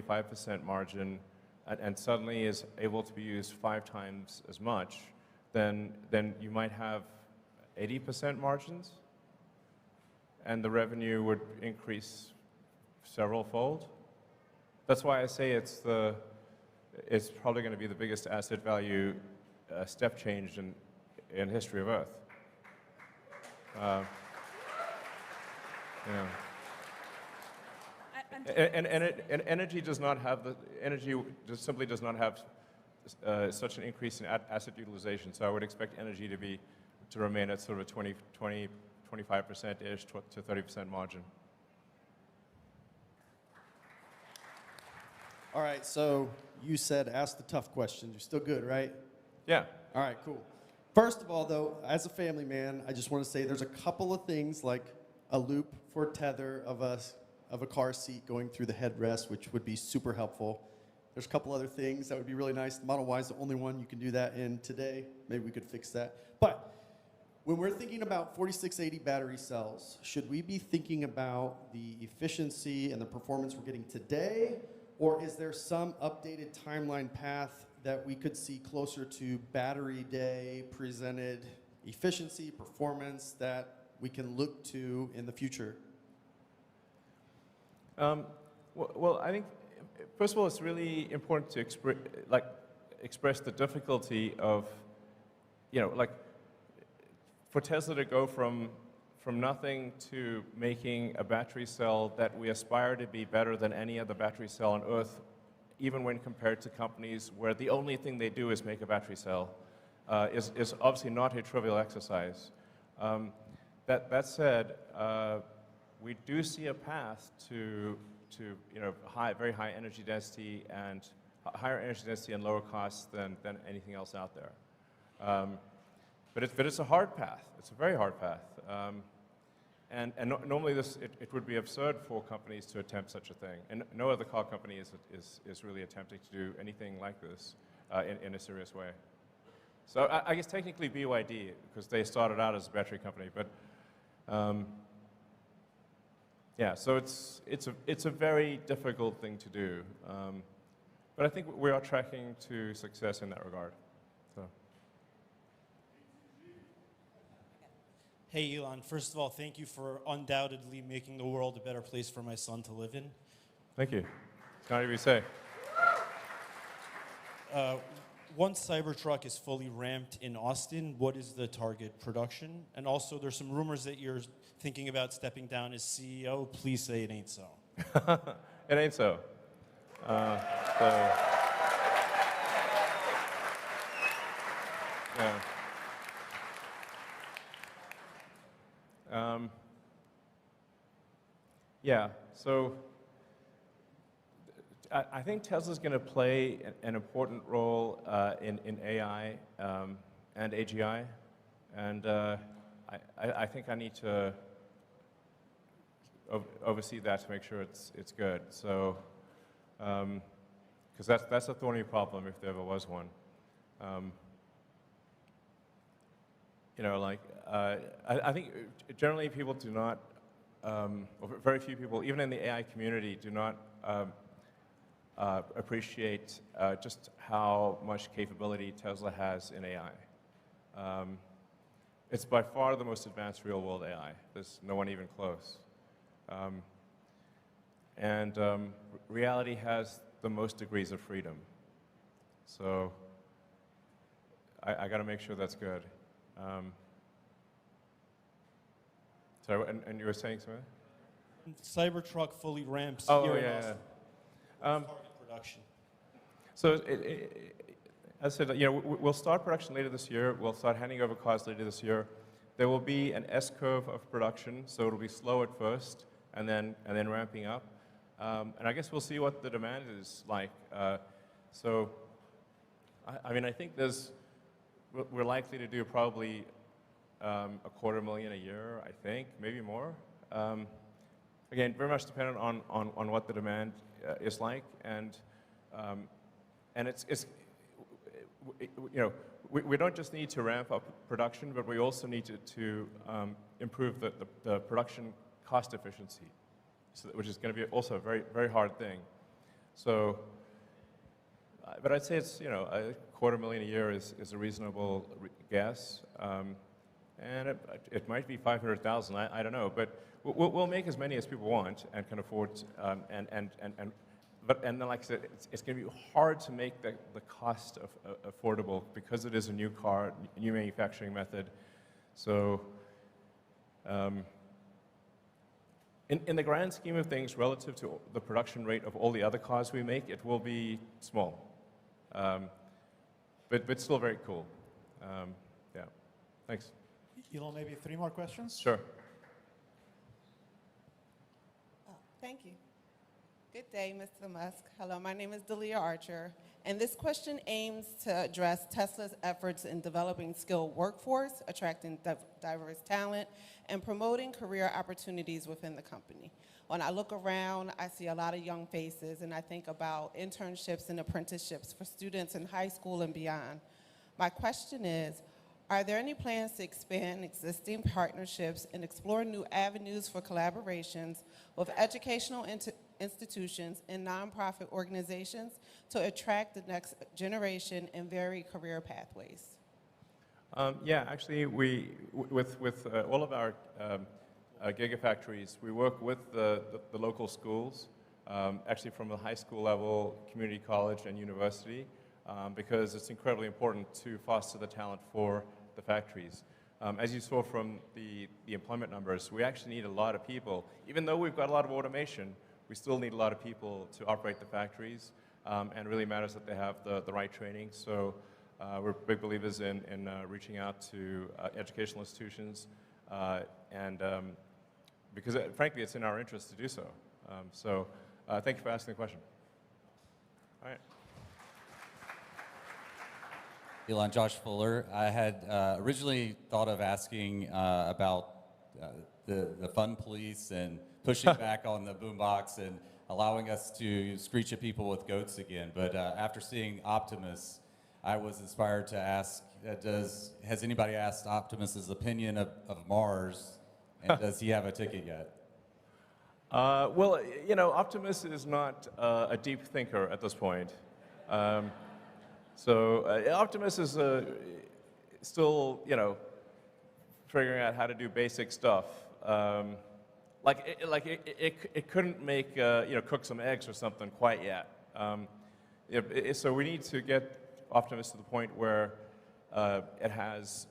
25% margin and suddenly is able to be used 5 times as much, then you might have 80% margins, and the revenue would increase several-fold. That's why I say it's probably going to be the biggest asset value step change in history of Earth. And energy does not have simply does not have such an increase in asset utilization. So I would expect energy to remain at sort of a 25%-ish to 30% margin. All right, so you said ask the tough questions. You're still good, right? Yeah. All right, cool. First of all, though, as a family man, I just want to say there's a couple of things like a loop for tether of a car seat going through the headrest, which would be super helpful. There's a couple other things that would be really nice. The Model Y is the only one you can do that in today. Maybe we could fix that. But when we're thinking about 4680 battery cells, should we be thinking about the efficiency and the performance we're getting today? Or is there some updated timeline path that we could see closer to battery day presented efficiency, performance that we can look to in the future? Well, I think, first of all, it's really important to express the difficulty of, for Tesla to go from nothing to making a battery cell that we aspire to be better than any other battery cell on Earth, even when compared to companies where the only thing they do is make a battery cell, is obviously not a trivial exercise. That said, we do see a path to very high energy density and higher energy density and lower costs than anything else out there. But it's a hard path. It's a very hard path. Normally it would be absurd for companies to attempt such a thing. And no other car company is really attempting to do anything like this in a serious way. So I guess technically BYD, because they started out as a battery company, but yeah, so it's a very difficult thing to do. But I think we are tracking to success in that regard. So. Hey, Elon. First of all, thank you for undoubtedly making the world a better place for my son to live in. Thank you. It's kind of you say. Once Cybertruck is fully ramped in Austin, what is the target production? And also, there's some rumors that you're thinking about stepping down as CEO. Please say it ain't so. It ain't so. Yeah. So I think Tesla's going to play an important role in AI and AGI, and I think I need to oversee that to make sure it's good. So, because that's a thorny problem if there ever was one. I think generally people do not, or very few people, even in the AI community, do not appreciate just how much capability Tesla has in AI. It's by far the most advanced real-world AI. There's no one even close. Reality has the most degrees of freedom. So I got to make sure that's good. Sorry, and you were saying something? Cybertruck fully ramps here in Austin. Target production. So, as I said, we'll start production later this year. We'll start handing over cars later this year. There will be an S-curve of production, so it'll be slow at first, and then ramping up. And I guess we'll see what the demand is like. So, I think we're likely to do probably 250,000 a year, I think, maybe more. Again, very much dependent on what the demand is like, and it's we don't just need to ramp up production, but we also need to improve the production cost efficiency, which is going to be also a very, very hard thing. So, but I'd say it's, $250,000 a year is a reasonable guess. And it might be 500,000, I don't know, but we'll make as many as people want and can afford, but then like I said, it's going to be hard to make the cost affordable because it is a new car, new manufacturing method. So in the grand scheme of things, relative to the production rate of all the other cars we make, it will be small, but still very cool. Yeah, thanks. Elon, maybe 3 more questions? Sure. Oh, thank you. Good day, Mr. Musk. Hello, my name is Delia Archer, and this question aims to address Tesla's efforts in developing skilled workforce, attracting diverse talent, and promoting career opportunities within the company. When I look around, I see a lot of young faces, and I think about internships and apprenticeships for students in high school and beyond. My question is, are there any plans to expand existing partnerships and explore new avenues for collaborations with educational institutions and nonprofit organizations to attract the next generation and vary career pathways? Yeah, actually, with all of our gigafactories, we work with the local schools, actually from the high school level, community college, and university, because it's incredibly important to foster the talent for the factories. As you saw from the employment numbers, we actually need a lot of people. Even though we've got a lot of automation, we still need a lot of people to operate the factories, and it really matters that they have the right training. So we're big believers in reaching out to educational institutions, and because frankly, it's in our interest to do so. Thank you for asking the question. All right. Elon, Josh Fuller. I had originally thought of asking about the fun police and pushing back on the boombox and allowing us to screech at people with goats again. But after seeing Optimus, I was inspired to ask, has anybody asked Optimus's opinion of Mars, and does he have a ticket yet? Well, Optimus is not a deep thinker at this point. Optimus is still, figuring out how to do basic stuff. It couldn't make, cook some eggs or something quite yet. So we need to get Optimus to the point where it has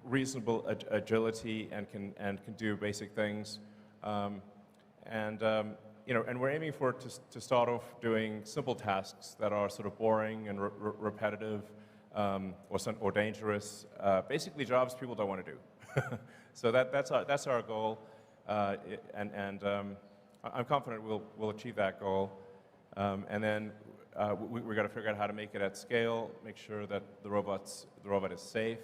reasonable agility and can do basic things. And we're aiming for it to start off doing simple tasks that are sort of boring and repetitive or dangerous, basically jobs people don't want to do. So that's our goal, and I'm confident we'll achieve that goal. And then we've got to figure out how to make it at scale, make sure that the robot is safe.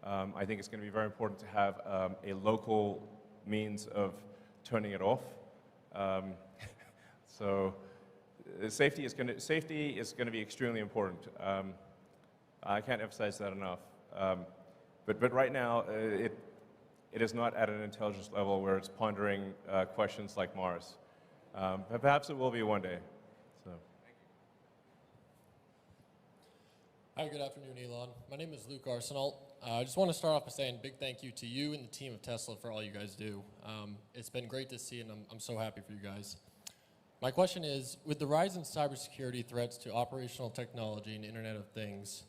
I think it's going to be very important to have a local means of turning it off. So safety is going to be extremely important. I can't emphasize that enough. But right now, it is not at an intelligence level where it's pondering questions like Mars. But perhaps it will be one day. So. Hi, good afternoon, Elon. My name is Luke Arsenal. I just want to start off by saying a big thank you to you and the team of Tesla for all you guys do. It's been great to see, and I'm so happy for you guys. My question is, with the rise in cybersecurity threats to operational technology and Internet of Things,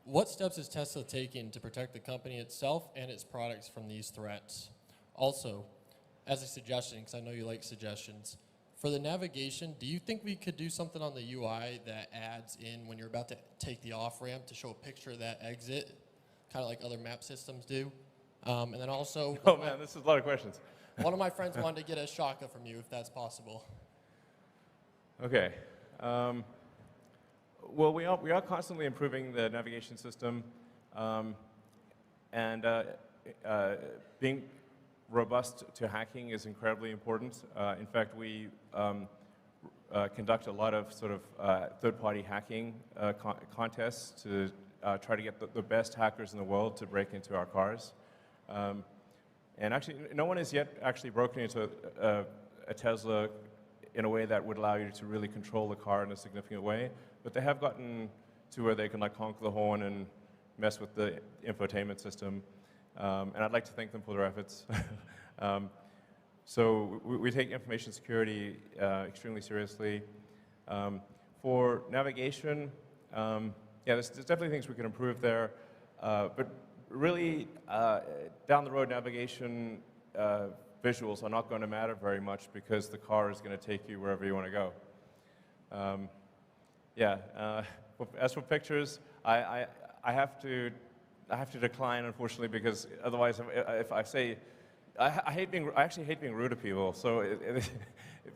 what steps is Tesla taking to protect the company itself and its products from these threats? Also, as a suggestion, because I know you like suggestions, for the navigation, do you think we could do something on the UI that adds in when you're about to take the off-ramp to show a picture of that exit, kind of like other map systems do? And then also... Oh man, this is a lot of questions. One of my friends wanted to get a shaka from you, if that's possible. Okay. Well, we are constantly improving the navigation system, and being robust to hacking is incredibly important. In fact, we conduct a lot of sort of third-party hacking contests to try to get the best hackers in the world to break into our cars. And actually, no one has yet actually broken into a Tesla in a way that would allow you to really control the car in a significant way. But they have gotten to where they can like honk the horn and mess with the infotainment system. And I'd like to thank them for their efforts. So we take information security extremely seriously. For navigation, yeah, there's definitely things we can improve there. But really, down the road, navigation visuals are not going to matter very much because the car is going to take you wherever you want to go. Yeah. As for pictures, I have to decline, unfortunately, because otherwise, if I say, I actually hate being rude to people. So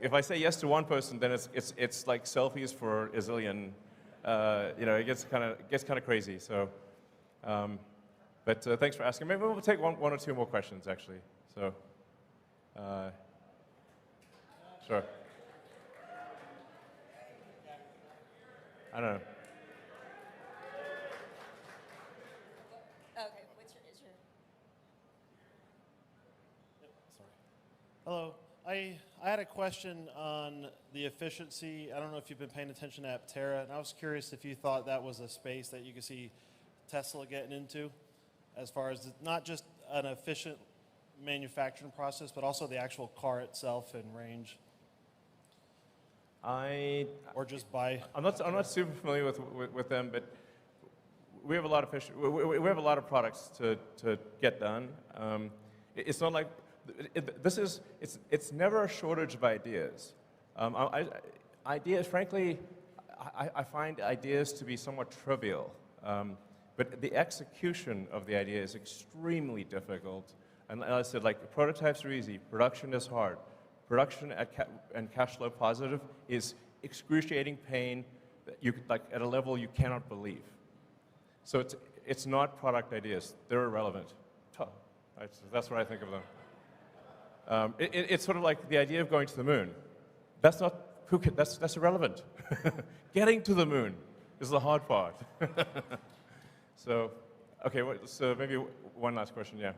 if I say yes to one person, then it's like selfies for a zillion. You know, it gets kind of crazy. So, but thanks for asking. Maybe we'll take one or two more questions, actually. So, sure. I don't know. Okay, what's your issue? Sorry. Hello. I had a question on the efficiency. I don't know if you've been paying attention to Aptera, and I was curious if you thought that was a space that you could see Tesla getting into, as far as not just an efficient manufacturing process, but also the actual car itself and range. Or just buy. I'm not super familiar with them, but we have a lot of we have a lot of products to get done. It's not like it's never a shortage of ideas. Ideas, frankly, I find ideas to be somewhat trivial, but the execution of the idea is extremely difficult. And I said, like, prototypes are easy, production is hard. Production and cash flow positive is excruciating pain that like at a level you cannot believe. So it's not product ideas; they're irrelevant. That's what I think of them. It's sort of like the idea of going to the moon. That's irrelevant. Getting to the moon is the hard part. So, okay. So maybe one last question. Yeah.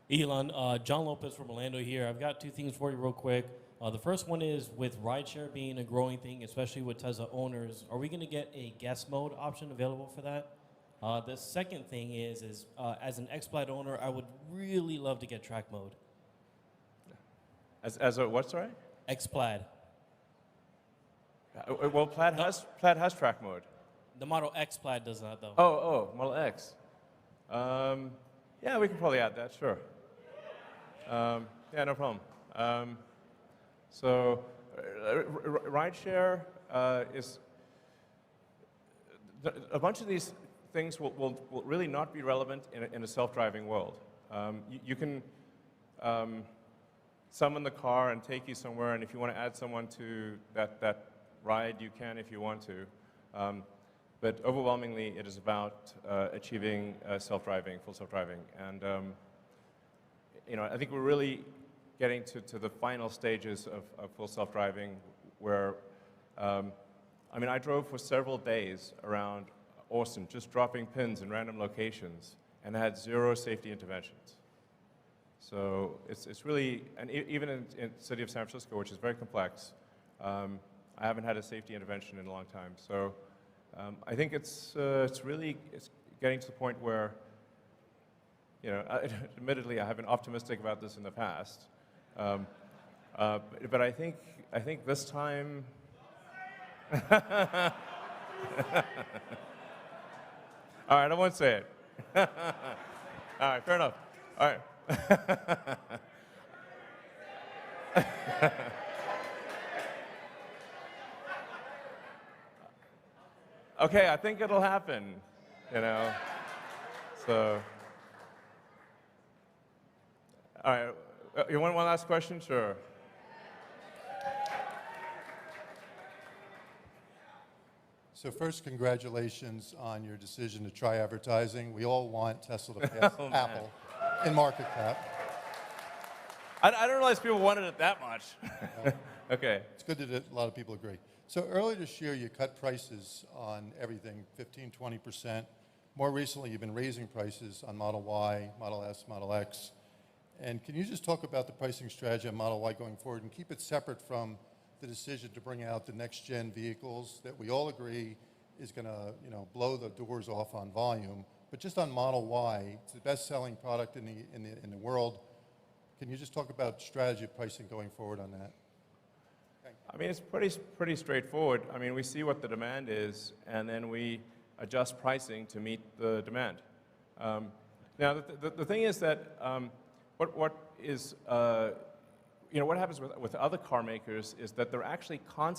Elon, John Lopez from Orlando here. I've got two things for you real quick. The first one is with rideshare being a growing thing, especially with Tesla owners, are we going to get a guest mode option available for that? The second thing is as an X-Plaid owner, I would really love to get track mode. As a what, sorry? X-Plaid. Well, Plaid has track mode. The Model X Plaid does not, though. Oh, Model X. Yeah, we can probably add that, sure. Yeah, no problem. So, rideshare is a bunch of these things will really not be relevant in a self-driving world. You can summon the car and take you somewhere, and if you want to add someone to that ride, you can if you want to. But overwhelmingly, it is about achieving self-driving, full self-driving. And you know, I think we're really getting to the final stages of full self-driving where, I mean, I drove for several days around Austin, just dropping pins in random locations, and I had 0 safety interventions. So it's really, and even in the city of San Francisco, which is very complex, I haven't had a safety intervention in a long time. So I think it's getting to the point where, you know, admittedly, I have been optimistic about this in the past, but I think this time. All right, I won't say it. All right, fair enough. All right. Okay, I think it'll happen, you know. So, all right. You want one last question? Sure. So first, congratulations on your decision to try advertising. We all want Tesla to pass Apple in market cap. I didn't realize people wanted it that much. Okay. It's good that a lot of people agree. So earlier this year, you cut prices on everything, 15, 20%. More recently, you've been raising prices on Model Y, Model S, Model X. And can you just talk about the pricing strategy on Model Y going forward and keep it separate from the decision to bring out the next-gen vehicles that we all agree is going to, blow the doors off on volume. But just on Model Y, it's the best-selling product in the world. Can you just talk about strategy of pricing going forward on that? I mean, it's pretty straightforward. I mean, we see what the demand is, and then we adjust pricing to meet the demand. Now, the thing is that what happens with other car makers is that they're actually constantly